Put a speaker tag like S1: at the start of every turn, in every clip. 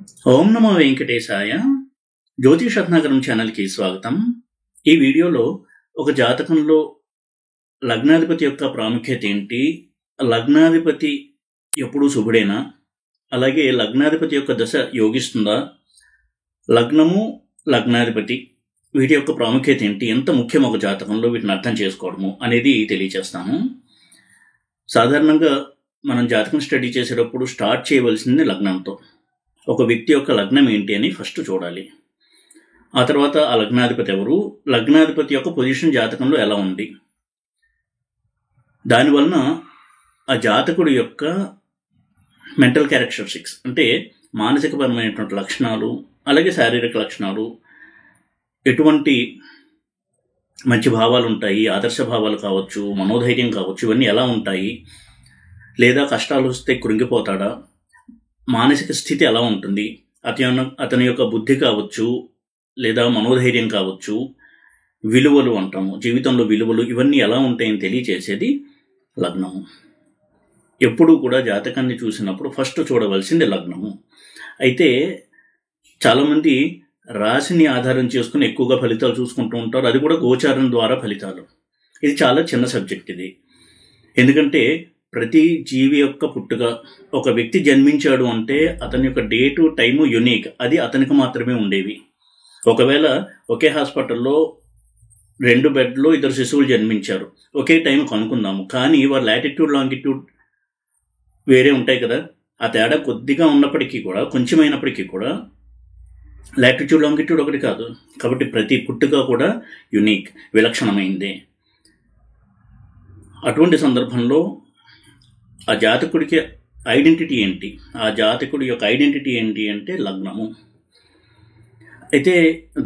S1: ఓం నమో వెంకటేశాయ. జ్యోతిష్ రత్నాకరం ఛానల్కి స్వాగతం. ఈ వీడియోలో ఒక జాతకంలో లగ్నాధిపతి యొక్క ప్రాముఖ్యత ఏంటి, లగ్నాధిపతి ఎప్పుడు శుభుడేనా, అలాగే లగ్నాధిపతి యొక్క దశ యోగిస్తుందా, లగ్నము లగ్నాధిపతి వీటి యొక్క ప్రాముఖ్యత ఏంటి, ఎంత ముఖ్యం ఒక జాతకంలో వీటిని అర్థం చేసుకోవడము అనేది తెలియచేస్తాను. సాధారణంగా మనం జాతకం స్టడీ చేసేటప్పుడు స్టార్ట్ చేయవలసింది లగ్నంతో. ఒక వ్యక్తి యొక్క లగ్నం ఏంటి అని ఫస్ట్ చూడాలి. ఆ తర్వాత ఆ లగ్నాధిపతి ఎవరు, లగ్నాధిపతి యొక్క పొజిషన్ జాతకంలో ఎలా ఉంది, దానివలన ఆ జాతకుడి యొక్క మెంటల్ క్యారెక్టరిస్టిక్స్ అంటే మానసికపరమైనటువంటి లక్షణాలు, అలాగే శారీరక లక్షణాలు, ఎటువంటి మంచి భావాలు ఉంటాయి, ఆదర్శ భావాలు కావచ్చు, మనోధైర్యం కావచ్చు, ఇవన్నీ ఎలా ఉంటాయి, లేదా కష్టాలు వస్తే కృంగిపోతాడా, మానసిక స్థితి ఎలా ఉంటుంది, అతని యొక్క బుద్ధి కావచ్చు, లేదా మనోధైర్యం కావచ్చు, విలువలు అంటాము, జీవితంలో విలువలు, ఇవన్నీ ఎలా ఉంటాయని తెలియచేసేది లగ్నము. ఎప్పుడూ కూడా జాతకాన్ని చూసినప్పుడు ఫస్ట్ చూడవలసింది లగ్నము. అయితే చాలామంది రాశిని ఆధారం చేసుకుని ఎక్కువగా ఫలితాలు చూసుకుంటూ ఉంటారు, అది కూడా గోచారం ద్వారా ఫలితాలు. ఇది చాలా చిన్న సబ్జెక్ట్ ఇది. ఎందుకంటే ప్రతి జీవి యొక్క పుట్టుక, ఒక వ్యక్తి జన్మించాడు అంటే అతని యొక్క డేటు టైము యునీక్, అది అతనికి మాత్రమే ఉండేవి. ఒకవేళ ఒకే హాస్పిటల్లో 2 బెడ్లో 2 శిశువులు జన్మించారు, ఒకే టైం కనుక్కుందాము, కానీ వారి లాటిట్యూడ్ లాంగిట్యూడ్ వేరే ఉంటాయి కదా. ఆ తేడా కొద్దిగా ఉన్నప్పటికీ కూడా, కొంచెమైనప్పటికీ కూడా లాటిట్యూడ్ లాంగిట్యూడ్ ఒకటి కాదు. కాబట్టి ప్రతి పుట్టుక కూడా యునీక్, విలక్షణమైందే. అటువంటి సందర్భంలో ఆ జాతకుడికి ఐడెంటిటీ ఏంటి, ఆ జాతకుడి యొక్క ఐడెంటిటీ ఏంటి అంటే లగ్నము. అయితే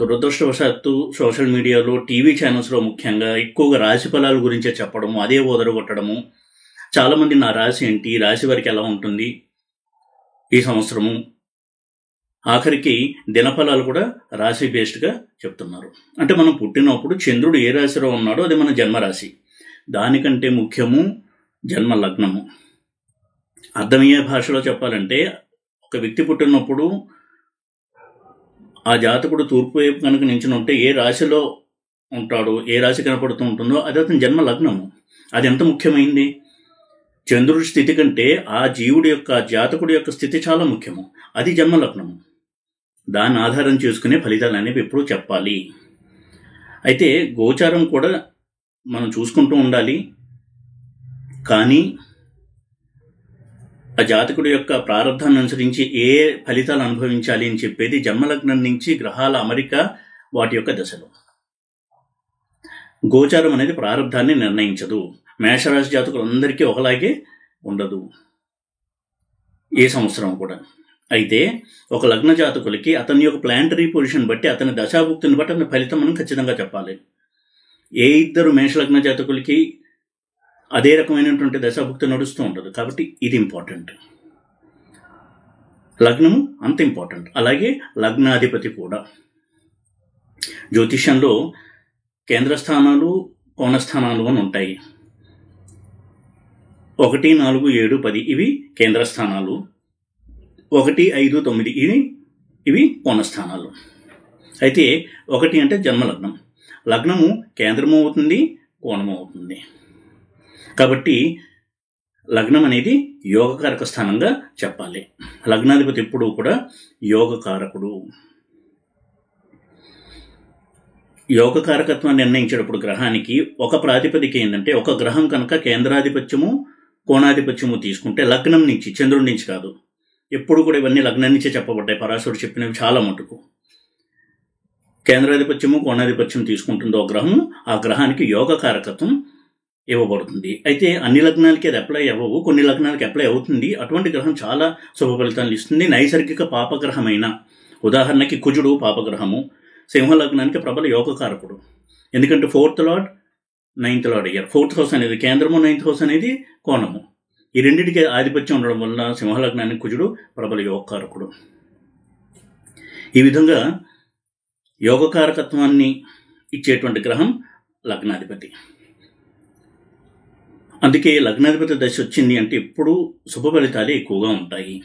S1: దురదృష్టవశాత్తు సోషల్ మీడియాలో, టీవీ ఛానల్స్లో ముఖ్యంగా ఎక్కువగా రాశి ఫలాల గురించే చెప్పడము, అదే ఓదరగొట్టడము. చాలామంది నా రాశి ఏంటి, రాశి వారికి ఎలా ఉంటుంది ఈ సంవత్సరము, ఆఖరికి దినఫలాలు కూడా రాశి బేస్డ్గా చెప్తున్నారు. అంటే మనం పుట్టినప్పుడు చంద్రుడు ఏ రాశిలో ఉన్నాడో అది మన జన్మరాశి, దానికంటే ముఖ్యము జన్మ లగ్నము. అర్థమయ్యే భాషలో చెప్పాలంటే, ఒక వ్యక్తి పుట్టినప్పుడు ఆ జాతకుడు తూర్పు వైపు కనుక నించుని ఉంటే ఏ రాశిలో ఉంటాడో, ఏ రాశి కనపడుతూ ఉంటుందో అది అతని జన్మ లగ్నము. అది ఎంత ముఖ్యమైంది. చంద్రుడి స్థితి కంటే ఆ జీవుడి యొక్క, జాతకుడి యొక్క స్థితి చాలా ముఖ్యము. అది జన్మ లగ్నము. దాన్ని ఆధారం చేసుకునే ఫలితాలు అనేవి ఎప్పుడూ చెప్పాలి. అయితే గోచారం కూడా మనం చూసుకుంటూ ఉండాలి, కానీ ఆ జాతకుడి యొక్క ప్రారంధాన్ని అనుసరించి ఏ ఫలితాలు అనుభవించాలి అని చెప్పేది జన్మలగ్నం నుంచి గ్రహాల అమరిక, వాటి యొక్క దశలు. గోచారం అనేది ప్రారంధాన్ని నిర్ణయించదు. మేషరాశి జాతకులందరికీ ఒకలాగే ఉండదు ఏ సంవత్సరం కూడా. అయితే ఒక లగ్న జాతకులకి అతని యొక్క ప్లానటరీ పొజిషన్ బట్టి, అతని దశాభుక్తిని బట్టి అతని ఫలితం మనం ఖచ్చితంగా చెప్పాలి. ఏ 2 మేషలగ్న జాతకులకి అదే రకమైనటువంటి దశాభుక్తి నడుస్తూ ఉంటుంది. కాబట్టి ఇది ఇంపార్టెంట్. లగ్నము అంత ఇంపార్టెంట్. అలాగే లగ్నాధిపతి కూడా. జ్యోతిష్యంలో కేంద్ర స్థానాలు, కోణస్థానాలు అని ఉంటాయి. 1, 4, 7, 10 ఇవి కేంద్ర స్థానాలు. 1, 5, 9 ఇవి కోణస్థానాలు. అయితే 1 అంటే జన్మలగ్నం. లగ్నము కేంద్రము అవుతుంది, కోణము అవుతుంది. కాబట్టి లగ్నం అనేది యోగకారక స్థానంగా చెప్పాలి. లగ్నాధిపతి ఎప్పుడూ కూడా యోగకారకుడు. యోగకారకత్వాన్ని నిర్ణయించేటప్పుడు గ్రహానికి ఒక ప్రాతిపదిక ఏంటంటే, ఒక గ్రహం కనుక కేంద్రాధిపత్యము, కోణాధిపత్యము తీసుకుంటే లగ్నం నుంచి, చంద్రుడి నుంచి కాదు. ఎప్పుడు కూడా ఇవన్నీ లగ్నం నుంచే చెప్పబడ్డాయి. పరాశరుడు చెప్పినవి చాలా మటుకు. కేంద్రాధిపత్యము, కోణాధిపత్యం తీసుకుంటుందో గ్రహం, ఆ గ్రహానికి యోగకారకత్వం ఇవ్వబడుతుంది. అయితే అన్ని లగ్నాలకి అది అప్లై అవ్వవు, కొన్ని లగ్నాలకి అప్లై అవుతుంది. అటువంటి గ్రహం చాలా శుభ ఫలితాలు ఇస్తుంది. నైసర్గిక పాపగ్రహమైన, ఉదాహరణకి కుజుడు పాపగ్రహము, సింహ లగ్నానికి ప్రబల యోగకారకుడు. ఎందుకంటే 4th లార్డ్ 9th లార్డ్ అయ్యారు. 4th హౌస్ అనేది కేంద్రము, 9th హౌస్ అనేది కోణము. ఈ రెండింటికి ఆధిపత్యం ఉండడం వల్ల సింహ లగ్నానికి కుజుడు ప్రబల యోగకారకుడు. ఈ విధంగా యోగకారకత్వాన్ని ఇచ్చేటువంటి గ్రహం లగ్నాధిపతి. అందుకే లగ్నాధిపతి దశ వచ్చింది అంటే ఎప్పుడూ శుభ ఫలితాలే ఎక్కువగా ఉంటాయి.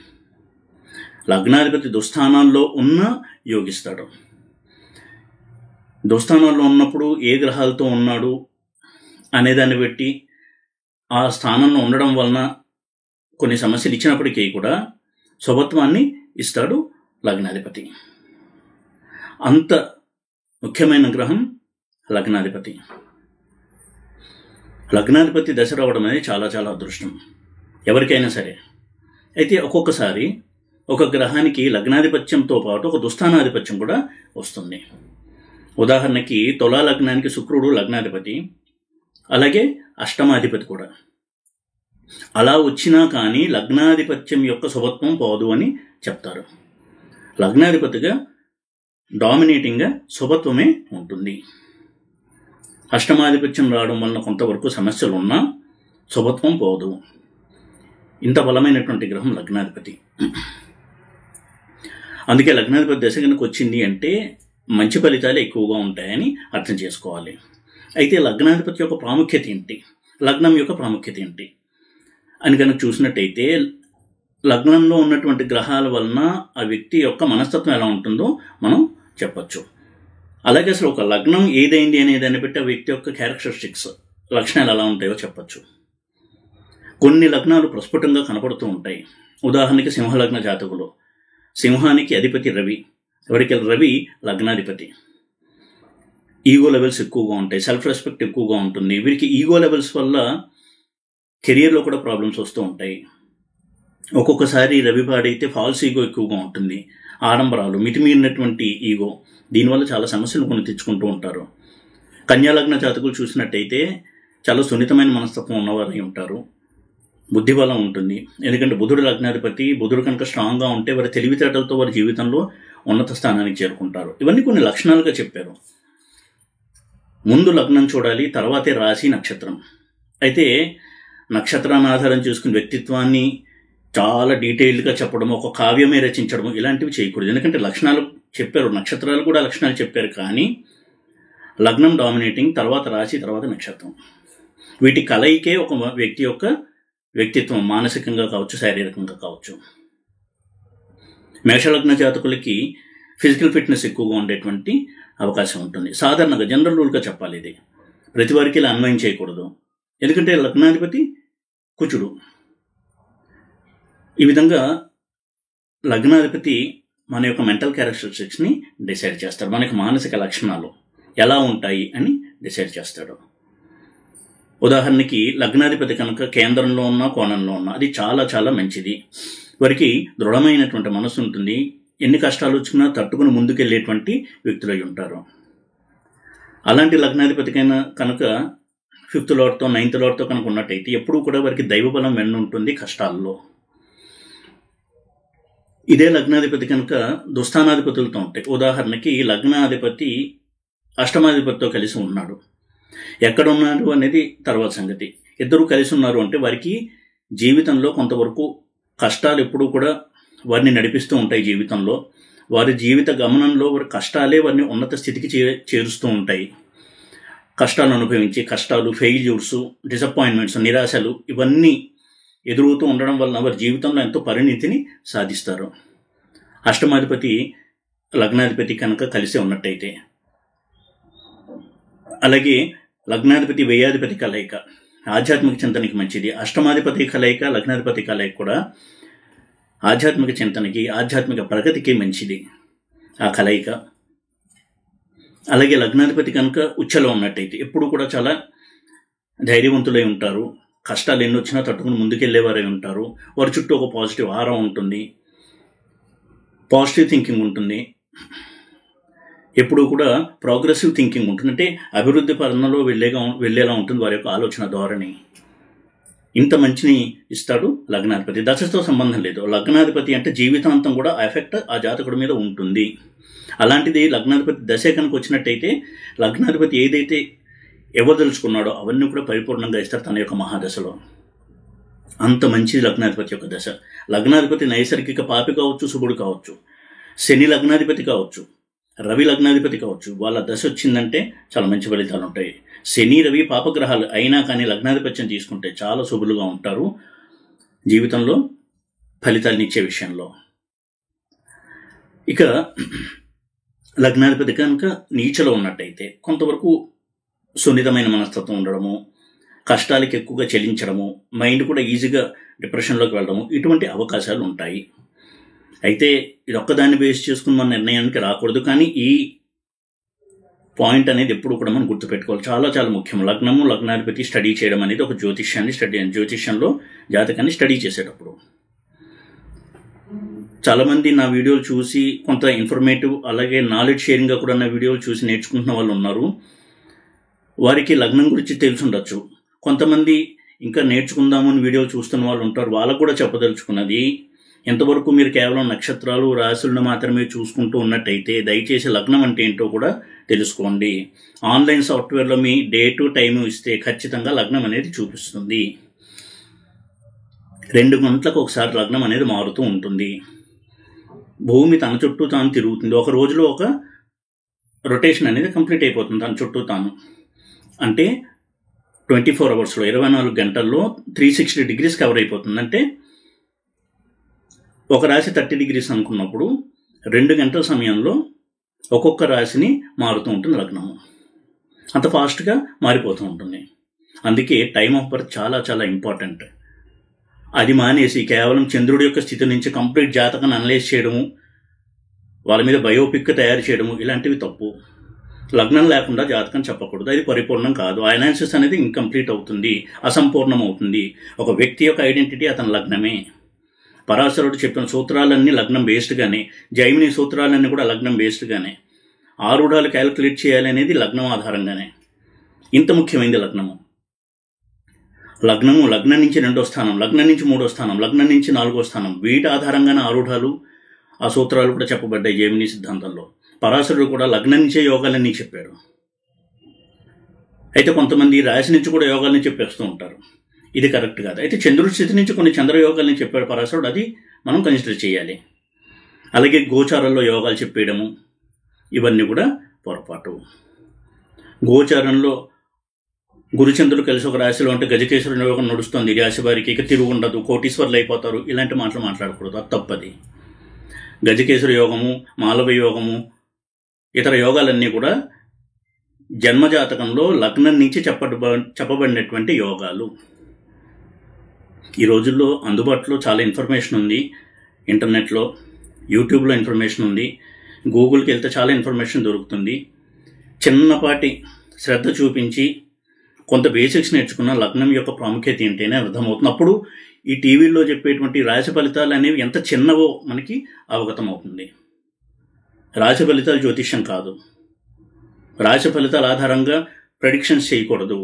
S1: లగ్నాధిపతి దుస్థానాల్లో ఉన్నా యోగిస్తాడు. దుస్థానాల్లో ఉన్నప్పుడు ఏ గ్రహాలతో ఉన్నాడు అనేదాన్ని బట్టి ఆ స్థానంలో ఉండడం వలన కొన్ని సమస్యలు ఇచ్చినప్పటికీ కూడా శుభత్వాన్ని ఇస్తాడు లగ్నాధిపతి. అంత ముఖ్యమైన గ్రహం లగ్నాధిపతి. లగ్నాధిపతి దశ రావడం అనేది చాలా చాలా అదృష్టం ఎవరికైనా సరే. అయితే ఒక్కొక్కసారి ఒక గ్రహానికి లగ్నాధిపత్యంతో పాటు ఒక దుస్థానాధిపత్యం కూడా వస్తుంది. ఉదాహరణకి తులా లగ్నానికి శుక్రుడు లగ్నాధిపతి, అలాగే అష్టమాధిపతి కూడా. అలా వచ్చినా కానీ లగ్నాధిపత్యం యొక్క శుభత్వం పోదు అని చెప్తారు. లగ్నాధిపతిగా డామినేటింగ్గా శుభత్వమే ఉంటుంది. అష్టమాధిపత్యం రావడం వలన కొంతవరకు సమస్యలు ఉన్నా శుభత్వం పోదు. ఇంత బలమైనటువంటి గ్రహం లగ్నాధిపతి. అందుకే లగ్నాధిపతి దశ కనుక వచ్చింది అంటే మంచి ఫలితాలు ఎక్కువగా ఉంటాయని అర్థం చేసుకోవాలి. అయితే లగ్నాధిపతి యొక్క ప్రాముఖ్యత ఏంటి, లగ్నం యొక్క ప్రాముఖ్యత ఏంటి అని కనుక చూసినట్టయితే, లగ్నంలో ఉన్నటువంటి గ్రహాల వలన ఆ వ్యక్తి యొక్క మనస్తత్వం ఎలా ఉంటుందో మనం చెప్పచ్చు. అలాగే అసలు ఒక లగ్నం ఏదైంది అనే దాన్ని బట్టి ఆ వ్యక్తి యొక్క క్యారెక్టరిస్టిక్స్, లక్షణాలు ఎలా ఉంటాయో చెప్పచ్చు. కొన్ని లగ్నాలు ప్రస్ఫుటంగా కనపడుతూ ఉంటాయి. ఉదాహరణకి సింహలగ్న జాతకులు, సింహానికి అధిపతి రవి. ఎవరికి? రవి లగ్నాధిపతి. ఈగో లెవెల్స్ ఎక్కువగా ఉంటాయి, సెల్ఫ్ రెస్పెక్ట్ ఎక్కువగా ఉంటుంది. వీరికి ఈగో లెవెల్స్ వల్ల కెరియర్లో కూడా ప్రాబ్లమ్స్ వస్తూ ఉంటాయి. ఒక్కొక్కసారి రవి పాడైతే ఫాల్స్ ఈగో ఎక్కువగా ఉంటుంది, ఆడంబరాలు, మితిమీరినటువంటి ఈగో. దీనివల్ల చాలా సమస్యలు కొని తెచ్చుకుంటూ ఉంటారు. కన్యాలగ్న జాతకులు చూసినట్టయితే చాలా సున్నితమైన మనస్తత్వం ఉన్నవారై ఉంటారు. బుద్ధిబలం ఉంటుంది, ఎందుకంటే బుధుడు లగ్నాధిపతి. బుధుడు కనుక స్ట్రాంగ్గా ఉంటే వారి తెలివితేటలతో వారి జీవితంలో ఉన్నత స్థానానికి చేరుకుంటారు. ఇవన్నీ కొన్ని లక్షణాలుగా చెప్పారు. ముందు లగ్నం చూడాలి, తర్వాతే రాశి, నక్షత్రం. అయితే నక్షత్రాన్ని ఆధారం చేసుకుని వ్యక్తిత్వాన్ని చాలా డీటెయిల్డ్గా చెప్పడం, ఒక కావ్యమే రచించడం, ఇలాంటివి చేయకూడదు. ఎందుకంటే లక్షణాలు చెప్పారు, నక్షత్రాలు కూడా లక్షణాలు చెప్పారు, కానీ లగ్నం డామినేటింగ్, తర్వాత రాశి, తర్వాత నక్షత్రం. వీటి కలయికే ఒక వ్యక్తి యొక్క వ్యక్తిత్వం, మానసికంగా కావచ్చు, శారీరకంగా కావచ్చు. మేషలగ్న జాతకులకి ఫిజికల్ ఫిట్నెస్ ఎక్కువగా ఉండేటువంటి అవకాశం ఉంటుంది. సాధారణంగా జనరల్ రూల్గా చెప్పాలి, ఇది ప్రతి వారికి ఇలా అన్వయం చేయకూడదు. ఎందుకంటే లగ్నాధిపతి కుజుడు. ఈ విధంగా లగ్నాధిపతి మన యొక్క మెంటల్ క్యారెక్టరిస్టిక్స్ని డిసైడ్ చేస్తాడు. మనకి మానసిక లక్షణాలు ఎలా ఉంటాయి అని డిసైడ్ చేస్తాడు. ఉదాహరణకి లగ్నాధిపతి కనుక కేంద్రంలో ఉన్నా, కోణంలో ఉన్నా, అది చాలా చాలా మంచిది. వారికి దృఢమైనటువంటి మనసు ఉంటుంది. ఎన్ని కష్టాలు వచ్చినా తట్టుకుని ముందుకెళ్ళేటువంటి వ్యక్తులై ఉంటారు. అలాంటి లగ్నాధిపతికైనా కనుక 5th లార్డ్తో 9th లార్డ్తో కనుక ఉన్నట్టయితే ఎప్పుడూ కూడా వారికి దైవబలం వెన్ను ఉంటుంది కష్టాల్లో. ఇదే లగ్నాధిపతి కనుక దుస్థానాధిపతులతో ఉంటాయి. ఉదాహరణకి లగ్నాధిపతి అష్టమాధిపతితో కలిసి ఉన్నాడు, ఎక్కడ ఉన్నారు అనేది తర్వాత సంగతి. ఇద్దరు కలిసి ఉన్నారు అంటే వారికి జీవితంలో కొంతవరకు కష్టాలు ఎప్పుడూ కూడా వారిని నడిపిస్తూ ఉంటాయి. జీవితంలో వారి జీవిత గమనంలో వారి కష్టాలే వారిని ఉన్నత స్థితికి చేరుస్తూ ఉంటాయి. కష్టాలు అనుభవించి, కష్టాలు, ఫెయిల్యూర్స్, డిసప్పాయింట్మెంట్స్, నిరాశలు ఇవన్నీ ఎదురవుతూ ఉండడం వలన వారి జీవితంలో ఎంతో పరిణితిని సాధిస్తారు. అష్టమాధిపతి లగ్నాధిపతి కనుక కలిసే ఉన్నట్టయితే. అలాగే లగ్నాధిపతి వ్యయాధిపతి కలయిక ఆధ్యాత్మిక చింతనకి మంచిది. అష్టమాధిపతి కలయిక, లగ్నాధిపతి కలయిక కూడా ఆధ్యాత్మిక చింతనకి, ఆధ్యాత్మిక ప్రగతికి మంచిది ఆ కలయిక. అలాగే లగ్నాధిపతి కనుక ఉచ్చలో ఉన్నట్టయితే ఎప్పుడు కూడా చాలా ధైర్యవంతులై ఉంటారు. కష్టాలు ఎన్ని వచ్చినా తట్టుకుని ముందుకెళ్లేవారై ఉంటారు. వారి చుట్టూ ఒక పాజిటివ్ ఆరా ఉంటుంది, పాజిటివ్ థింకింగ్ ఉంటుంది, ఎప్పుడూ కూడా ప్రోగ్రెసివ్ థింకింగ్ ఉంటుంది. అంటే అభివృద్ధి పరంలో వెళ్ళేలా ఉంటుంది వారి యొక్క ఆలోచన ధోరణి. ఇంత మంచిని ఇస్తాడు లగ్నాధిపతి. దశతో సంబంధం లేదు. లగ్నాధిపతి అంటే జీవితాంతం కూడా ఆ ఎఫెక్ట్ ఆ జాతకుడి మీద ఉంటుంది. అలాంటిది లగ్నాధిపతి దశ కనుక వచ్చినట్టయితే లగ్నాధిపతి ఏదైతే ఇవ్వదలుచుకున్నాడో అవన్నీ కూడా పరిపూర్ణంగా ఇస్తారు తన యొక్క మహాదశలో. అంత మంచిది లగ్నాధిపతి యొక్క దశ. లగ్నాధిపతి నైసర్గిక పాపి కావచ్చు, శుభుడు కావచ్చు, శని లగ్నాధిపతి కావచ్చు, రవి లగ్నాధిపతి కావచ్చు. వాళ్ళ దశ వచ్చిందంటే చాలా మంచి ఫలితాలు ఉంటాయి. శని, రవి పాపగ్రహాలు అయినా కానీ లగ్నాధిపత్యం తీసుకుంటే చాలా శుభులుగా ఉంటారు జీవితంలో ఫలితాలను ఇచ్చే విషయంలో. ఇక లగ్నాధిపతి కనుక నీచలో ఉన్నట్టయితే కొంతవరకు సున్నితమైన మనస్తత్వం ఉండడము, కష్టాలకి ఎక్కువగా చెల్లించడము, మైండ్ కూడా ఈజీగా డిప్రెషన్లోకి వెళ్ళడము, ఇటువంటి అవకాశాలు ఉంటాయి. అయితే ఇది ఒక్కదాన్ని బేస్ చేసుకుని మన నిర్ణయానికి రాకూడదు. కానీ ఈ పాయింట్ అనేది ఎప్పుడు కూడా మనం గుర్తుపెట్టుకోవాలి, చాలా చాలా ముఖ్యం. లగ్నము, లగ్నాధిపతి స్టడీ చేయడం అనేది ఒక జ్యోతిష్యంలో జాతకాన్ని స్టడీ చేసేటప్పుడు చాలామంది నా వీడియోలు చూసి కొంత ఇన్ఫర్మేటివ్ అలాగే నాలెడ్జ్ షేరింగ్గా కూడా నా వీడియోలు చూసి నేర్చుకుంటున్న వాళ్ళు ఉన్నారు. వారికి లగ్నం గురించి తెలిసి ఉండొచ్చు. కొంతమంది ఇంకా నేర్చుకుందాము అని వీడియోలు చూస్తున్న వాళ్ళు ఉంటారు. వాళ్ళకు కూడా చెప్పదలుచుకున్నది, ఎంతవరకు మీరు కేవలం నక్షత్రాలు రాశులను మాత్రమే చూసుకుంటూ ఉన్నట్టయితే దయచేసి లగ్నం అంటే ఏంటో కూడా తెలుసుకోండి. ఆన్లైన్ సాఫ్ట్వేర్లో మీ డేటు టైము ఇస్తే ఖచ్చితంగా లగ్నం అనేది చూపిస్తుంది. 2 గంటలకు ఒకసారి లగ్నం అనేది మారుతూ ఉంటుంది. భూమి తన చుట్టూ తాను తిరుగుతుంది. ఒక రోజులో ఒక రొటేషన్ అనేది కంప్లీట్ అయిపోతుంది తన చుట్టూ తాను. అంటే 24 అవర్స్లో 24 గంటల్లో 360 డిగ్రీస్ కవర్ అయిపోతుంది. అంటే ఒక రాశి 30 డిగ్రీస్ అనుకున్నప్పుడు 2 గంటల సమయంలో ఒక్కొక్క రాశిని మారుతూ ఉంటుంది లగ్నము. అంత ఫాస్ట్గా మారిపోతూ ఉంటుంది. అందుకే టైమ్ ఆఫ్ బర్త్ చాలా చాలా ఇంపార్టెంట్. అది మానేసి కేవలం చంద్రుడి యొక్క స్థితి నుంచి కంప్లీట్ జాతకాన్ని అనలైజ్ చేయడము, వాళ్ళ మీద బయోపిక్ తయారు చేయడము, ఇలాంటివి తప్పు. లగ్నం లేకుండా జాతకం చెప్పకూడదు. అది పరిపూర్ణం కాదు. అనాలిసిస్ అనేది ఇంకంప్లీట్ అవుతుంది, అసంపూర్ణం అవుతుంది. ఒక వ్యక్తి యొక్క ఐడెంటిటీ అతని లగ్నమే. పరాశరుడు చెప్పిన సూత్రాలన్నీ లగ్నం బేస్డ్గానే, జైమిని సూత్రాలన్నీ కూడా లగ్నం బేస్డ్గానే. ఆరుడాలు క్యాలిక్యులేట్ చేయాలి అనేది లగ్నం ఆధారంగానే. ఇంత ముఖ్యమైనది లగ్నము. లగ్నం నుంచి 2వ స్థానం, లగ్నం నుంచి 3వ స్థానం, లగ్నం నుంచి 4వ స్థానం, వీటి ఆధారంగానే ఆరుఢాలు ఆ సూత్రాలు కూడా చెప్పబడ్డాయి జైమిని సిద్ధాంతంలో. పరాశరుడు కూడా లగ్నం నుంచే యోగాలన్నీ చెప్పాడు. అయితే కొంతమంది రాశి నుంచి కూడా యోగాలని చెప్పేస్తూ ఉంటారు. ఇది కరెక్ట్ కాదు. అయితే చంద్రుడి స్థితి నుంచి కొన్ని చంద్రయోగాలని చెప్పాడు పరాశరుడు, అది మనం కన్సిడర్ చేయాలి. అలాగే గోచారంలో యోగాలు చెప్పేయడము, ఇవన్నీ కూడా పొరపాటు. గోచారంలో గురుచంద్రుడు కలిసి ఒక రాశిలో అంటే గజకేశ్వరుని యోగం నడుస్తుంది, ఈ రాశి వారికి ఇక తిరుగు ఉండదు, కోటీశ్వర్లు అయిపోతారు, ఇలాంటి మాటలు మాట్లాడకూడదు. అది తప్పది. గజకేశ్వర యోగము, మాలవ యోగము, ఇతర యోగాలన్నీ కూడా జన్మజాతకంలో లగ్నం నుంచి చెప్పబడినటువంటి యోగాలు. ఈ రోజుల్లో అందుబాటులో చాలా ఇన్ఫర్మేషన్ ఉంది. ఇంటర్నెట్లో, యూట్యూబ్లో ఇన్ఫర్మేషన్ ఉంది. గూగుల్కి వెళ్తే చాలా ఇన్ఫర్మేషన్ దొరుకుతుంది. చిన్నపాటి శ్రద్ధ చూపించి కొంత బేసిక్స్ నేర్చుకున్న లగ్నం యొక్క ప్రాముఖ్యత ఏంటనే అర్థమవుతుంది. అప్పుడు ఈ టీవీల్లో చెప్పేటువంటి రాశి ఫలితాలు అనేవి ఎంత చిన్నవో మనకి అవగతం అవుతుంది. రాశి ఫలితాలు జ్యోతిష్యం కాదు. రాశి ఫలితాల ఆధారంగా ప్రెడిక్షన్స్ చేయకూడదు.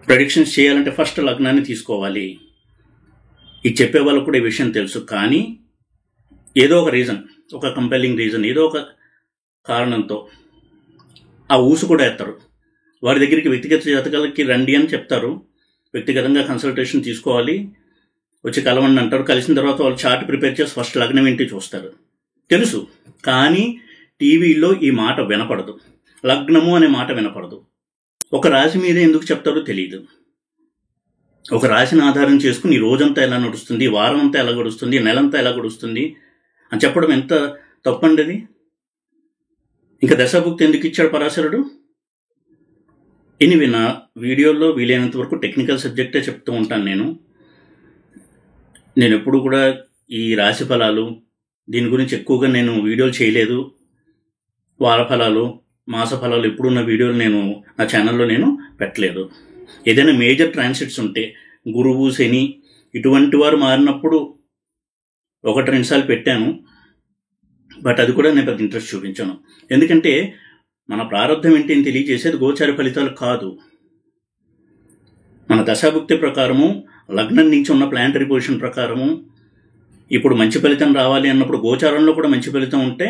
S1: ప్రెడిక్షన్స్ చేయాలంటే ఫస్ట్ లగ్నాన్ని తీసుకోవాలి. ఇది చెప్పే వాళ్ళకు కూడా ఈ విషయం తెలుసు. కానీ ఏదో ఒక రీజన్, ఒక కంపెల్లింగ్ రీజన్, ఏదో ఒక కారణంతో ఆ ఊసు కూడా ఎత్తారు. వారి దగ్గరికి వ్యక్తిగత జాతకాలకి రండి అని చెప్తారు. వ్యక్తిగతంగా కన్సల్టేషన్ తీసుకోవాలి, వచ్చి కలవండి అంటారు. కలిసిన తర్వాత వాళ్ళు చార్ట్ ప్రిపేర్ చేసి ఫస్ట్ లగ్నం ఏంటి చూస్తారు. తెలుసు, కానీ టీవీలో ఈ మాట వినపడదు. లగ్నము అనే మాట వినపడదు. ఒక రాశి మీద ఎందుకు చెప్తారో తెలియదు. ఒక రాశిని ఆధారం చేసుకుని ఈ రోజంతా ఎలా నడుస్తుంది, వారం అంతా ఎలా గడుస్తుంది, నెలంతా ఎలా గడుస్తుంది అని చెప్పడం ఎంత తప్పండి అది. ఇంకా దశాభుక్తి ఎందుకు ఇచ్చాడు పరాశరుడు? ఎనివే, నా వీడియోలో వీలైనంత వరకు టెక్నికల్ సబ్జెక్టే చెప్తూ ఉంటాను. నేను ఎప్పుడు కూడా ఈ రాశి ఫలాలు దీని గురించి ఎక్కువగా నేను వీడియోలు చేయలేదు. వార ఫలాలు, మాస ఫలాలు ఎప్పుడు నా వీడియోలు నా ఛానల్లో పెట్టలేదు. ఏదైనా మేజర్ ట్రాన్సిట్స్ ఉంటే, గురువు, శని ఇటువంటి వారు మారినప్పుడు 1-2 సార్లు పెట్టాను. బట్ అది కూడా నేను పెద్ద ఇంట్రెస్ట్ చూపించాను. ఎందుకంటే మన ప్రారంభం ఏంటి అని తెలియజేసేది గోచార ఫలితాలు కాదు. మన దశాభుక్తి ప్రకారము, లగ్నం నుంచి ఉన్న ప్లానటరీ పొజిషన్ ప్రకారము ఇప్పుడు మంచి ఫలితం రావాలి అన్నప్పుడు గోచారంలో కూడా మంచి ఫలితం ఉంటే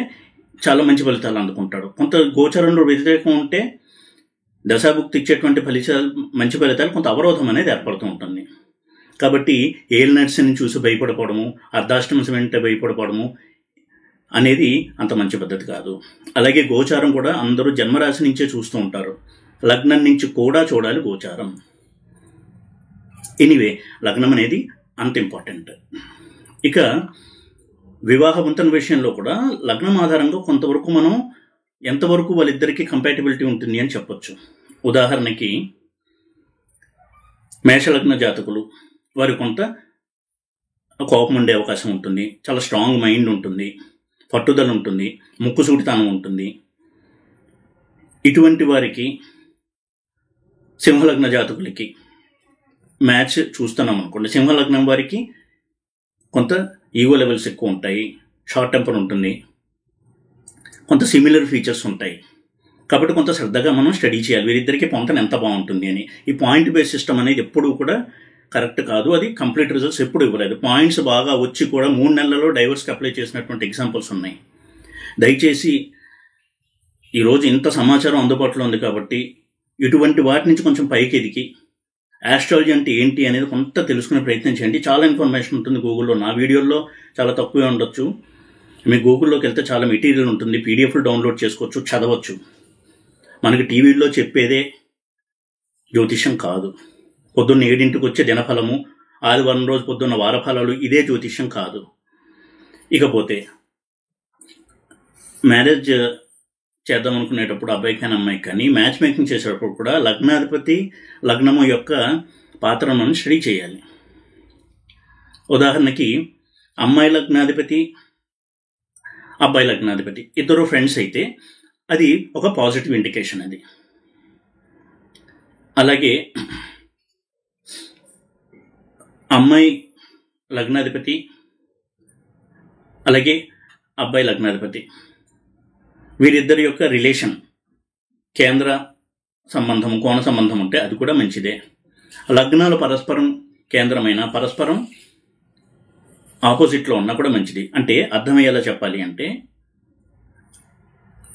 S1: చాలా మంచి ఫలితాలు అందుకుంటాడు. కొంత గోచారంలో వ్యతిరేకం ఉంటే దశాభుక్తి ఇచ్చేటువంటి మంచి ఫలితాలు కొంత అవరోధం అనేది ఏర్పడుతూ ఉంటుంది. కాబట్టి ఏలినట్స్ని చూసి భయపడిపోవడము, అర్ధాష్టమశం వెంట భయపడిపోవడము అనేది అంత మంచి పద్ధతి కాదు. అలాగే గోచారం కూడా అందరూ జన్మరాశి నుంచే చూస్తూ ఉంటారు. లగ్నం నుంచి కూడా చూడాలి గోచారం. ఎనీవే, లగ్నం అనేది అంత ఇంపార్టెంట్. ఇక వివాహవంతన విషయంలో కూడా లగ్నం ఆధారంగా కొంతవరకు మనం ఎంతవరకు వాళ్ళిద్దరికీ కంపాటిబిలిటీ ఉంటుంది అని చెప్పొచ్చు. ఉదాహరణకి మేషలగ్న జాతకులు, వారి కొంత కోపం ఉండే అవకాశం ఉంటుంది, చాలా స్ట్రాంగ్ మైండ్ ఉంటుంది, పట్టుదల ఉంటుంది, ముక్కుసూటితనం ఉంటుంది. ఇటువంటి వారికి సింహలగ్న జాతకులకి మ్యాచ్ చూస్తున్నాం అనుకోండి, సింహలగ్నం వారికి కొంత ఈగో లెవెల్స్ ఎక్కువ ఉంటాయి, షార్ట్ టెంపర్ ఉంటుంది, కొంత సిమిలర్ ఫీచర్స్ ఉంటాయి. కాబట్టి కొంత శ్రద్ధగా మనం స్టడీ చేయాలి, వీరిద్దరికీ పొంతన ఎంత బాగుంటుంది అని. ఈ పాయింట్ బేస్ సిస్టమ్ అనేది ఎప్పుడూ కూడా కరెక్ట్ కాదు, అది కంప్లీట్ రిజల్ట్స్ ఎప్పుడు ఇవ్వలేదు. పాయింట్స్ బాగా వచ్చి కూడా 3 నెలలలో డైవర్స్కి అప్లై చేసినటువంటి ఎగ్జాంపుల్స్ ఉన్నాయి. దయచేసి ఈరోజు ఇంత సమాచారం అందుబాటులో ఉంది కాబట్టి ఇటువంటి వాటి నుంచి కొంచెం పైకి ఎదిగి ఆస్ట్రాలజీ అంటే ఏంటి అనేది కొంత తెలుసుకునే ప్రయత్నం చేయండి. చాలా ఇన్ఫర్మేషన్ ఉంటుంది గూగుల్లో. నా వీడియోల్లో చాలా తక్కువే ఉండొచ్చు, మీ గూగుల్లోకి వెళ్తే చాలా మెటీరియల్ ఉంటుంది, పీడిఎఫ్లు డౌన్లోడ్ చేసుకోవచ్చు, చదవచ్చు. మనకి టీవీల్లో చెప్పేదే జ్యోతిష్యం కాదు. పొద్దున్న 7 వచ్చే దినఫలము, ఆదివారం రోజు పొద్దున్న వారఫలాలు, ఇదే జ్యోతిష్యం కాదు. ఇకపోతే మ్యారేజ్ చేద్దాం అనుకునేటప్పుడు అబ్బాయి కానీ అమ్మాయి కానీ మ్యాచ్ మేకింగ్ చేసేటప్పుడు కూడా లగ్నాధిపతి లగ్నము యొక్క పాత్రను స్టడీ చేయాలి. ఉదాహరణకి అమ్మాయి లగ్నాధిపతి అబ్బాయి లగ్నాధిపతి ఇద్దరు ఫ్రెండ్స్ అయితే అది ఒక పాజిటివ్ ఇండికేషన్ అది. అలాగే అమ్మాయి లగ్నాధిపతి అలాగే అబ్బాయి లగ్నాధిపతి వీరిద్దరి యొక్క రిలేషన్ కేంద్ర సంబంధం, కోణ సంబంధం ఉంటే అది కూడా మంచిదే. లగ్నాలు పరస్పరం కేంద్రమైన పరస్పరం ఆపోజిట్లో ఉన్నా కూడా మంచిది. అంటే అర్థమయ్యేలా చెప్పాలి అంటే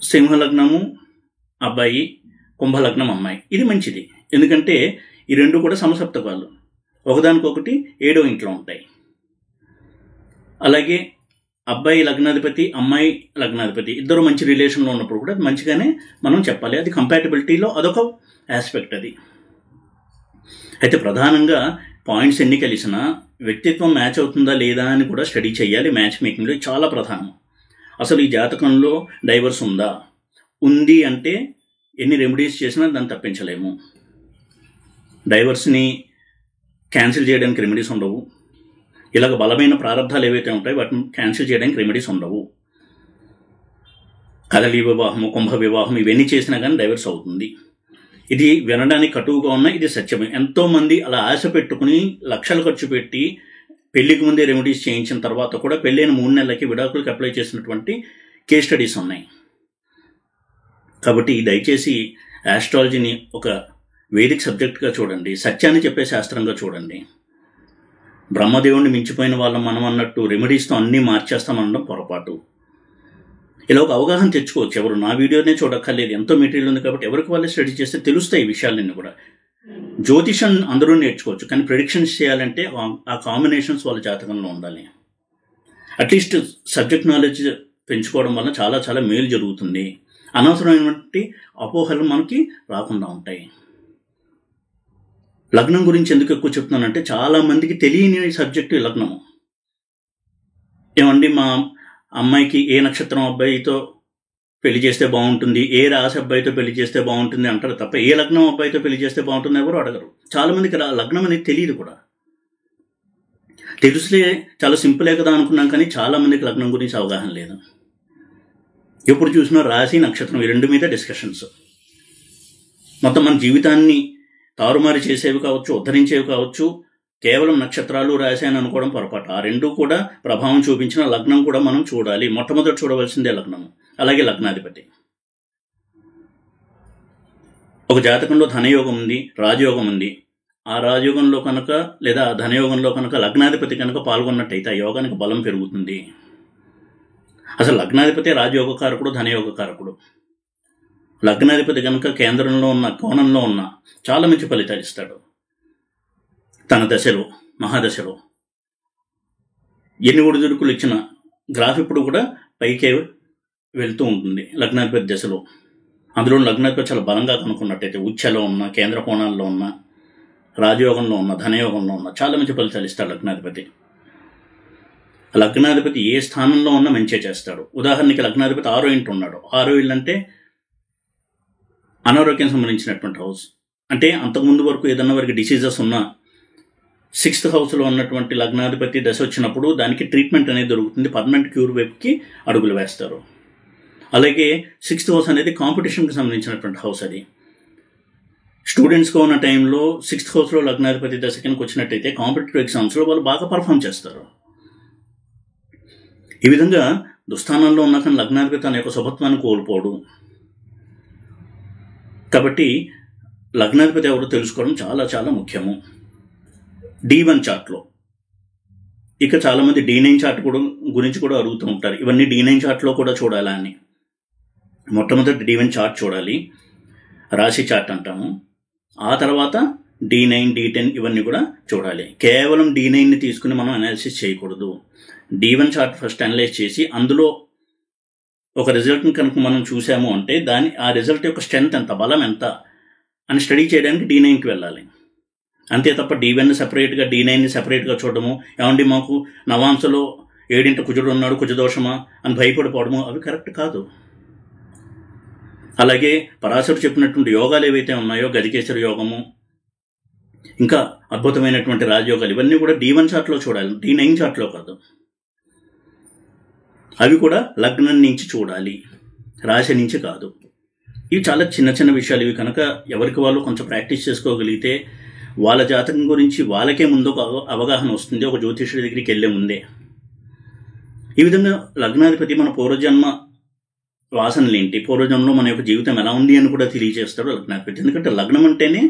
S1: సింహలగ్నము అబ్బాయి, కుంభలగ్నం అమ్మాయి, ఇది మంచిది. ఎందుకంటే ఈ రెండు కూడా సమసప్తకాలు, ఒకదానికొకటి 7వ ఇంట్లో ఉంటాయి. అలాగే అబ్బాయి లగ్నాధిపతి అమ్మాయి లగ్నాధిపతి ఇద్దరు మంచి రిలేషన్లో ఉన్నప్పుడు కూడా మంచిగానే మనం చెప్పాలి. అది కంపాటిబిలిటీలో అదొక ఆస్పెక్ట్ అది. అయితే ప్రధానంగా పాయింట్స్ ఎన్ని కలిసినా వ్యక్తిత్వం మ్యాచ్ అవుతుందా లేదా అని కూడా స్టడీ చేయాలి. మ్యాచ్ మేకింగ్లో చాలా ప్రధానం. అసలు ఈ జాతకంలో డైవర్స్ ఉందా, ఉంది అంటే ఎన్ని రెమెడీస్ చేసినా దాన్ని తప్పించలేము. డైవర్స్ని క్యాన్సిల్ చేయడానికి రెమెడీస్ ఉండవు. ఇలాగ బలమైన ప్రారంధాలు ఏవైతే ఉంటాయో వాటిని క్యాన్సిల్ చేయడానికి రెమెడీస్ ఉండవు. కదలి వివాహము, కుంభ వివాహం ఇవన్నీ చేసినా కానీ డైవర్స్ అవుతుంది. ఇది వినడానికి కటువుగా ఉన్న ఇది సత్యమే. ఎంతోమంది అలా ఆశ పెట్టుకుని లక్షలు ఖర్చు పెట్టి పెళ్లికి ముందే రెమెడీస్ చేయించిన తర్వాత కూడా పెళ్ళైన 3 నెలలకి విడాకులకి అప్లై చేసినటువంటి కేస్ స్టడీస్ ఉన్నాయి. కాబట్టి దయచేసి ఆస్ట్రాలజీని ఒక వేదిక సబ్జెక్ట్గా చూడండి, సత్యాన్ని చెప్పే శాస్త్రంగా చూడండి. బ్రహ్మదేవుడిని మించిపోయిన వాళ్ళం మనం అన్నట్టు రెమెడీస్తో అన్నీ మార్చేస్తామనడం పొరపాటు. ఇలా ఒక అవగాహన తెచ్చుకోవచ్చు. ఎవరు నా వీడియోనే చూడక్కర్లేదు, ఎంతో మెటీరియల్ ఉంది కాబట్టి ఎవరికి వాళ్ళే స్టడీ చేస్తే తెలుస్తాయి ఈ విషయాలన్నీ కూడా. జ్యోతిషం అందరూ నేర్చుకోవచ్చు, కానీ ప్రెడిక్షన్స్ చేయాలంటే ఆ కాంబినేషన్స్ వాళ్ళ జాతకంలో ఉండాలి. అట్లీస్ట్ సబ్జెక్ట్ నాలెడ్జ్ పెంచుకోవడం వల్ల చాలా చాలా మేలు జరుగుతుంది. అనవసరమైనటువంటి అపోహలు మనకి రాకుండా ఉంటాయి. లగ్నం గురించి ఎందుకు ఎక్కువ చెప్తున్నానంటే చాలా మందికి తెలియని సబ్జెక్టు లగ్నము. ఏమండి మా అమ్మాయికి ఏ నక్షత్రం అబ్బాయితో పెళ్లి చేస్తే బాగుంటుంది, ఏ రాశి అబ్బాయితో పెళ్లి చేస్తే బాగుంటుంది అంటారు తప్ప ఏ లగ్నం అబ్బాయితో పెళ్లి చేస్తే బాగుంటుంది ఎవరు అడగరు. చాలా మందికి లగ్నం అనేది తెలియదు కూడా. తెలుసులే చాలా సింపులే కదా అనుకున్నాం, కానీ చాలా మందికి లగ్నం గురించి అవగాహన లేదు. ఎప్పుడు చూసినా రాశి నక్షత్రం ఈ రెండు మీద డిస్కషన్స్. మొత్తం మన జీవితాన్ని తారుమారు చేసేవి కావచ్చు, ఉద్ధరించేవి కావచ్చు. కేవలం నక్షత్రాలు రాశి అని అనుకోవడం పొరపాటు. ఆ రెండు కూడా ప్రభావం చూపించిన లగ్నం కూడా మనం చూడాలి. మొట్టమొదటి చూడవలసిందే లగ్నము, అలాగే లగ్నాధిపతి. ఒక జాతకంలో ధనయోగం ఉంది, రాజయోగం ఉంది. ఆ రాజయోగంలో కనుక లేదా ధనయోగంలో కనుక లగ్నాధిపతి కనుక పాల్గొన్నట్టయితే ఆ యోగానికి బలం పెరుగుతుంది. అసలు లగ్నాధిపతి రాజయోగకారకుడు, ధనయోగకారకుడు. లగ్నాధిపతి కనుక కేంద్రంలో ఉన్న కోణంలో ఉన్న చాలా మంచి ఫలితాలు ఇస్తాడు. తన దశలో మహాదశలో ఎన్ని ఒడిదుడుకులు ఇచ్చిన గ్రాఫ్ ఇప్పుడు కూడా పైకే వెళ్తూ ఉంటుంది లగ్నాధిపతి దశలో. అందులో లగ్నాధిపతి చాలా బలంగా కనుక్కున్నట్టయితే ఉచ్చలో ఉన్న, కేంద్ర కోణాల్లో ఉన్న, రాజయోగంలో ఉన్న, ధనయోగంలో ఉన్న చాలా మంచి ఫలితాలు ఇస్తాడు లగ్నాధిపతి. లగ్నాధిపతి ఏ స్థానంలో ఉన్నా మంచిగా చేస్తాడు. ఉదాహరణకి లగ్నాధిపతి 6వ ఇంటి ఉన్నాడు. 6వ ఇల్లు అంటే అనారోగ్యం సంబంధించినటువంటి హౌస్. అంటే అంతకుముందు వరకు ఏదన్నా వారికి డిసీజెస్ ఉన్నా 6th హౌస్లో ఉన్నటువంటి లగ్నాధిపతి దశ వచ్చినప్పుడు దానికి ట్రీట్మెంట్ అనేది దొరుకుతుంది. పర్మనెంట్ క్యూర్ వైపుకి అడుగులు వేస్తారు. అలాగే 6th హౌస్ అనేది కాంపిటీషన్కి సంబంధించినటువంటి హౌస్. అది స్టూడెంట్స్గా ఉన్న టైంలో 6th హౌస్లో లగ్నాధిపతి దశ కిందకి వచ్చినట్టయితే కాంపిటేటివ్ ఎగ్జామ్స్లో వాళ్ళు బాగా పర్ఫామ్ చేస్తారు. ఈ విధంగా దుస్థానంలో ఉన్న కానీ లగ్నాధిపతి తన యొక్క శుభత్వాన్ని కోల్పోడు. కాబట్టి లగ్నాధిపతి ఎవరో తెలుసుకోవడం చాలా చాలా ముఖ్యము. D1 చార్ట్లో ఇక చాలామంది D9 చార్ట్ గురించి కూడా అడుగుతూ ఉంటారు. ఇవన్నీ D9 చార్ట్లో కూడా చూడాలా అని. మొట్టమొదటి D1 చార్ట్ చూడాలి, రాశి చార్ట్ అంటాము. ఆ తర్వాత D9, D10 ఇవన్నీ కూడా చూడాలి. కేవలం D9ని తీసుకుని మనం అనాలిసిస్ చేయకూడదు. D1 చార్ట్ ఫస్ట్ అనలైజ్ చేసి అందులో ఒక రిజల్ట్ని కనుక మనం చూసాము అంటే ఆ రిజల్ట్ యొక్క స్ట్రెంత్ ఎంత, బలం ఎంత అని స్టడీ చేయడానికి D9కి వెళ్ళాలి. అంతే తప్ప D1ని సెపరేట్గా D9ని సెపరేట్గా చూడడము, ఏమండి మాకు నవాంశలో 7వ కుజుడు ఉన్నాడు, కుజదోషమా అని భయపడిపోవడము అవి కరెక్ట్ కాదు. అలాగే పరాశరుడు చెప్పినటువంటి యోగాలు ఏవైతే ఉన్నాయో, గజకేశ్వర యోగము, ఇంకా అద్భుతమైనటువంటి రాజయోగాలు, ఇవన్నీ కూడా D1 చార్ట్లో చూడాలి, D9 చార్ట్లో కాదు. అవి కూడా లగ్నం నుంచి చూడాలి, రాశి నుంచి కాదు. ఇవి చాలా చిన్న చిన్న విషయాలు. ఇవి కనుక ఎవరికి వాళ్ళు కొంచెం ప్రాక్టీస్ చేసుకోగలిగితే వాళ్ళ జాతకం గురించి వాళ్ళకే ముందు ఒక అవగాహన వస్తుంది, ఒక జ్యోతిష్యుడి దగ్గరికి వెళ్ళే ముందే. ఈ విధంగా లగ్నాధిపతి మన పూర్వజన్మ వాసనలు ఏంటి, పూర్వజన్మలో మన యొక్క జీవితం ఎలా ఉంది అని కూడా తెలియజేస్తాడు లగ్నాధిపతి. ఎందుకంటే లగ్నం అంటేనే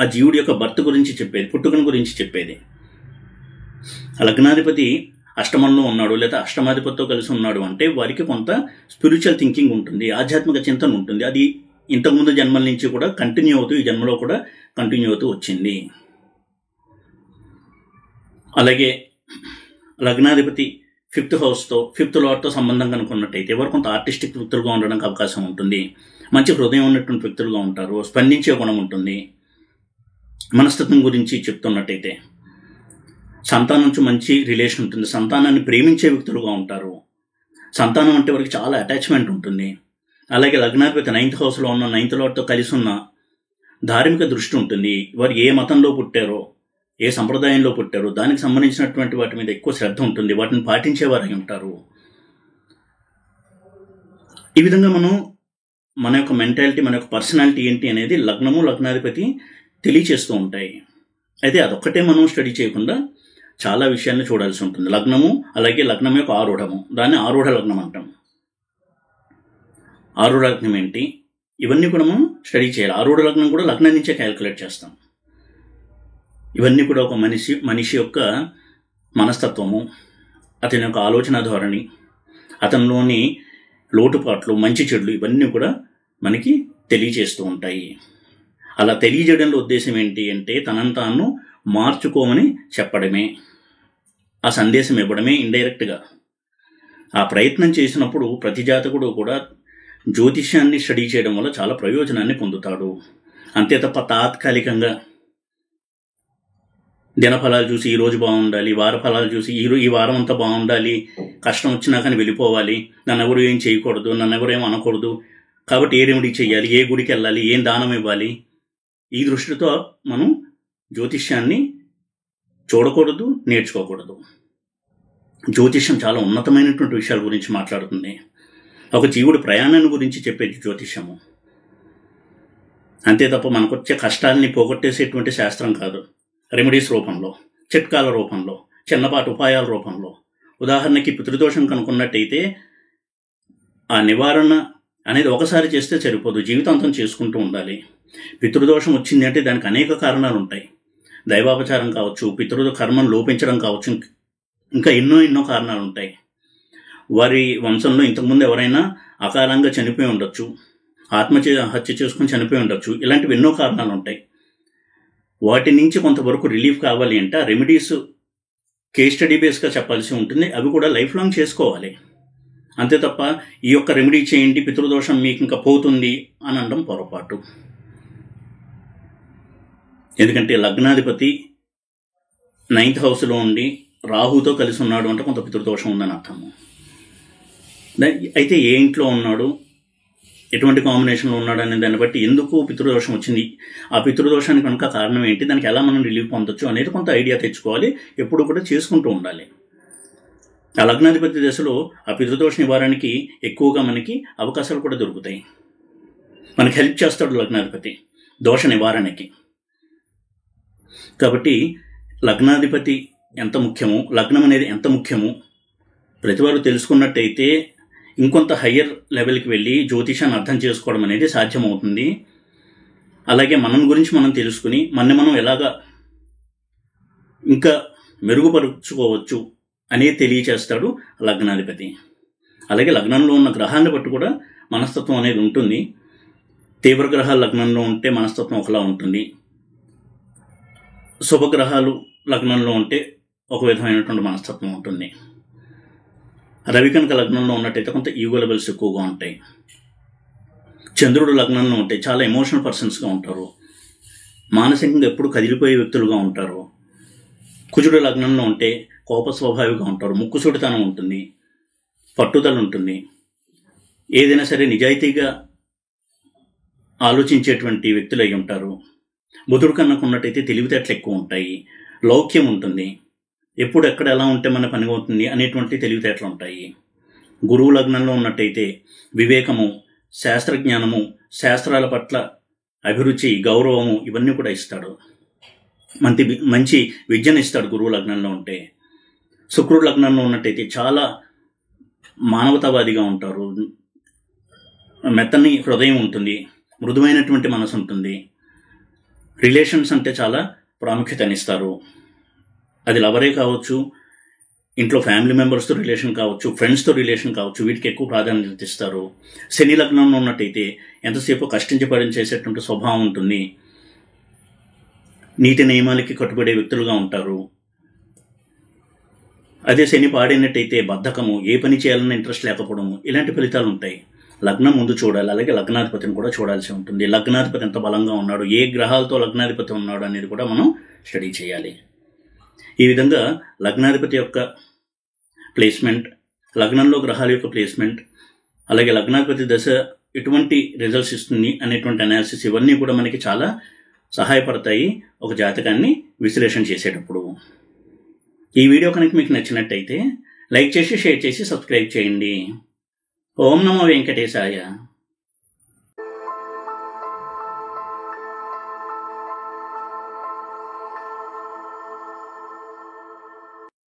S1: ఆ జీవుడి యొక్క బర్త్ గురించి చెప్పేది, పుట్టుకను గురించి చెప్పేది. లగ్నాధిపతి అష్టమంలో ఉన్నాడు లేదా అష్టమాధిపతితో కలిసి ఉన్నాడు అంటే వారికి కొంత స్పిరిచువల్ థింకింగ్ ఉంటుంది, ఆధ్యాత్మిక చింతన ఉంటుంది. అది ఇంతకుముందు జన్మల నుంచి కూడా కంటిన్యూ అవుతూ ఈ జన్మలో కూడా కంటిన్యూ అవుతూ వచ్చింది. అలాగే లగ్నాధిపతి 5th హౌస్తో 5th లార్డ్తో సంబంధం కనుకున్నట్టయితే వారు కొంత ఆర్టిస్టిక్ వ్యక్తులుగా ఉండడానికి అవకాశం ఉంటుంది. మంచి హృదయం ఉన్నటువంటి వ్యక్తులుగా ఉంటారు, స్పందించే గుణం ఉంటుంది. మనస్తత్వం గురించి చెప్తున్నట్టయితే సంతానం నుంచి మంచి రిలేషన్ ఉంటుంది, సంతానాన్ని ప్రేమించే వ్యక్తులుగా ఉంటారు. సంతానం అంటే వారికి చాలా అటాచ్మెంట్ ఉంటుంది. అలాగే లగ్నాధిపతి 9th హౌస్లో ఉన్న 9th లార్డ్తో కలిసి ఉన్న ధార్మిక దృష్టి ఉంటుంది. వారు ఏ మతంలో పుట్టారో, ఏ సంప్రదాయంలో పుట్టారో దానికి సంబంధించినటువంటి వాటి మీద ఎక్కువ శ్రద్ధ ఉంటుంది, వాటిని పాటించేవారు అయి ఉంటారు. ఈ విధంగా మనం మన యొక్క మెంటాలిటీ, మన యొక్క పర్సనాలిటీ ఏంటి అనేది లగ్నము, లగ్నాధిపతి తెలియచేస్తూ ఉంటాయి. అయితే అదొక్కటే మనం స్టడీ చేయకుండా చాలా విషయాన్ని చూడాల్సి ఉంటుంది. లగ్నము, అలాగే లగ్నం యొక్క ఆరూఢము, దాన్ని ఆరూఢ లగ్నం అంటాం. ఆరూఢ లగ్నం ఏంటి, ఇవన్నీ కూడా మనం స్టడీ చేయాలి. ఆరూఢ లగ్నం కూడా లగ్నం నుంచే క్యాలిక్యులేట్ చేస్తాం. ఇవన్నీ కూడా ఒక మనిషి యొక్క మనస్తత్వము, అతని యొక్క ఆలోచన ధోరణి, అతనిలోని లోటుపాట్లు, మంచి చెడులు, ఇవన్నీ కూడా మనకి తెలియజేస్తూ ఉంటాయి. అలా తెలియజేయడంలో ఉద్దేశం ఏంటి అంటే తనను తాను మార్చుకోమని చెప్పడమే, ఆ సందేశం ఇవ్వడమే ఇండైరెక్ట్గా. ఆ ప్రయత్నం చేసినప్పుడు ప్రతి జాతకుడు కూడా జ్యోతిష్యాన్ని స్టడీ చేయడం వల్ల చాలా ప్రయోజనాన్ని పొందుతాడు. అంతే తప్ప తాత్కాలికంగా దినఫలాలు చూసి ఈరోజు బాగుండాలి, వార ఫలాలు చూసి ఈ వారం అంతా బాగుండాలి, కష్టం వచ్చినా కానీ వెళ్ళిపోవాలి, నన్ను ఎవరు ఏం చేయకూడదు, నన్ను ఎవరు ఏం అనకూడదు, కాబట్టి ఏ రెమెడీ చేయాలి, ఏ గుడికి వెళ్ళాలి, ఏం దానం ఇవ్వాలి, ఈ దృష్టితో మనం జ్యోతిష్యాన్ని చూడకూడదు, నేర్చుకోకూడదు. జ్యోతిష్యం చాలా ఉన్నతమైనటువంటి విషయాల గురించి మాట్లాడుతుంది. ఒక జీవుడి ప్రయాణాన్ని గురించి చెప్పేది జ్యోతిష్యము. అంతే తప్ప మనకొచ్చే కష్టాలని పోగొట్టేసేటువంటి శాస్త్రం కాదు. రెమెడీస్ రూపంలో, చిట్కాల రూపంలో, చిన్నపాటి ఉపాయాల రూపంలో. ఉదాహరణకి పితృదోషం కనుక్కున్నట్టయితే ఆ నివారణ అనేది ఒకసారి చేస్తే సరిపోదు, జీవితాంతం చేసుకుంటూ ఉండాలి. పితృదోషం వచ్చింది అంటే దానికి అనేక కారణాలు ఉంటాయి. దైవాపచారం కావచ్చు, పితృ కర్మను లోపించడం కావచ్చు, ఇంకా ఎన్నో కారణాలు ఉంటాయి. వారి వంశంలో ఇంతకుముందు ఎవరైనా అకాలంగా చనిపోయి ఉండొచ్చు, హత్య చేసుకుని చనిపోయి ఉండొచ్చు. ఇలాంటివి ఎన్నో కారణాలు ఉంటాయి. వాటి నుంచి కొంతవరకు రిలీఫ్ కావాలి అంటే ఆ రెమెడీస్ కేస్ స్టడీ బేస్గా చెప్పాల్సి ఉంటుంది. అవి కూడా లైఫ్ లాంగ్ చేసుకోవాలి. అంతే తప్ప ఈ యొక్క రెమెడీ చేయండి పితృదోషం మీకు ఇంకా పోతుంది అని అనడం పొరపాటు. ఎందుకంటే లగ్నాధిపతి 9th హౌస్లో ఉండి రాహుతో కలిసి ఉన్నాడు అంటే కొంత పితృదోషం ఉందని అర్థము. అయితే ఏ ఇంట్లో ఉన్నాడు, ఎటువంటి కాంబినేషన్లో ఉన్నాడు అనే దాన్ని బట్టి ఎందుకు పితృదోషం వచ్చింది, ఆ పితృదోషానికి కనుక కారణం ఏంటి, దానికి ఎలా మనం రిలీఫ్ పొందొచ్చు అనేది కొంత ఐడియా తెచ్చుకోవాలి. ఎప్పుడు కూడా చేసుకుంటూ ఉండాలి. ఆ లగ్నాధిపతి దశలో ఆ పితృదోష నివారణకి ఎక్కువగా మనకి అవకాశాలు కూడా దొరుకుతాయి. మనకి హెల్ప్ చేస్తాడు లగ్నాధిపతి దోష నివారణకి. కాబట్టి లగ్నాధిపతి ఎంత ముఖ్యమో, లగ్నం అనేది ఎంత ముఖ్యమో ప్రతివారు తెలుసుకున్నట్టయితే ఇంకొంత హయ్యర్ లెవెల్కి వెళ్ళి జ్యోతిషాన్ని అర్థం చేసుకోవడం అనేది సాధ్యమవుతుంది. అలాగే మనం గురించి మనం తెలుసుకుని మనం ఎలాగా ఇంకా మెరుగుపరుచుకోవచ్చు అనేది తెలియచేస్తాడు లగ్నాధిపతి. అలాగే లగ్నంలో ఉన్న గ్రహాన్ని బట్టి కూడా మనస్తత్వం అనేది ఉంటుంది. తీవ్రగ్రహాలు లగ్నంలో ఉంటే మనస్తత్వం ఒకలా ఉంటుంది. శుభగ్రహాలు లగ్నంలో ఉంటే ఒక విధమైనటువంటి మనస్తత్వం ఉంటుంది. రవి కనుక లగ్నంలో ఉన్నట్టయితే కొంత ఈగో లెవెల్స్ ఎక్కువగా ఉంటాయి. చంద్రుడు లగ్నంలో ఉంటే చాలా ఎమోషనల్ పర్సన్స్గా ఉంటారు. మానసికంగా ఎప్పుడు కదిలిపోయే వ్యక్తులుగా ఉంటారు. కుజుడు లగ్నంలో ఉంటే కోప స్వభావిగా ఉంటారు. ముక్కుసూటితనం ఉంటుంది, పట్టుదల ఉంటుంది. ఏదైనా సరే నిజాయితీగా ఆలోచించేటువంటి వ్యక్తులు అయి ఉంటారు. బుధుడు కనుక ఉన్నట్టయితే తెలివితేటలు ఎక్కువ ఉంటాయి, లౌక్యం ఉంటుంది, ఎప్పుడు ఎక్కడ ఎలా ఉంటే మన పని అవుతుంది అనేటువంటి తెలివితేటలు ఉంటాయి. గురువు లగ్నంలో ఉన్నట్టయితే వివేకము, శాస్త్రజ్ఞానము, శాస్త్రాల పట్ల అభిరుచి, గౌరవము ఇవన్నీ కూడా ఇస్తాడు. మంచి విద్యను ఇస్తాడు గురువు లగ్నంలో ఉంటే. శుక్రుడు లగ్నంలో ఉన్నట్టయితే చాలా మానవతావాదిగా ఉంటారు. మెత్తని హృదయం ఉంటుంది, మృదువైనటువంటి మనసు ఉంటుంది. రిలేషన్స్ అంటే చాలా ప్రాముఖ్యతనిస్తారు. అది లవరే కావచ్చు, ఇంట్లో ఫ్యామిలీ మెంబర్స్తో రిలేషన్ కావచ్చు, ఫ్రెండ్స్తో రిలేషన్ కావచ్చు, వీటికి ఎక్కువ ప్రాధాన్యత ఇస్తారు. శని లగ్నంలో ఉన్నట్టయితే ఎంతసేపు కష్టించి పని చేసేటువంటి స్వభావం ఉంటుంది. నీతి నియమాలకి కట్టుబడే వ్యక్తులుగా ఉంటారు. అదే శని పాడైనట్టయితే బద్ధకము, ఏ పని చేయాలన్న ఇంట్రెస్ట్ లేకపోవడము, ఇలాంటి ఫలితాలు ఉంటాయి. లగ్నం ముందు చూడాలి. అలాగే లగ్నాధిపతిని కూడా చూడాల్సి ఉంటుంది. లగ్నాధిపతి ఎంత బలంగా ఉన్నాడు, ఏ గ్రహాలతో లగ్నాధిపతి ఉన్నాడు అనేది కూడా మనం స్టడీ చేయాలి. ఈ విధంగా లగ్నాధిపతి యొక్క ప్లేస్మెంట్, లగ్నంలో గ్రహాల యొక్క ప్లేస్మెంట్, అలాగే లగ్నాధిపతి దశ ఎటువంటి రిజల్ట్స్ ఇస్తుంది అనేటువంటి అనాలిసిస్, ఇవన్నీ కూడా మనకి చాలా సహాయపడతాయి ఒక జాతకాన్ని విశ్లేషణ చేసేటప్పుడు. ఈ వీడియో కనుక మీకు నచ్చినట్టయితే లైక్ చేసి, షేర్ చేసి, సబ్స్క్రైబ్ చేయండి. ఓం నమో వెంకటేశాయ.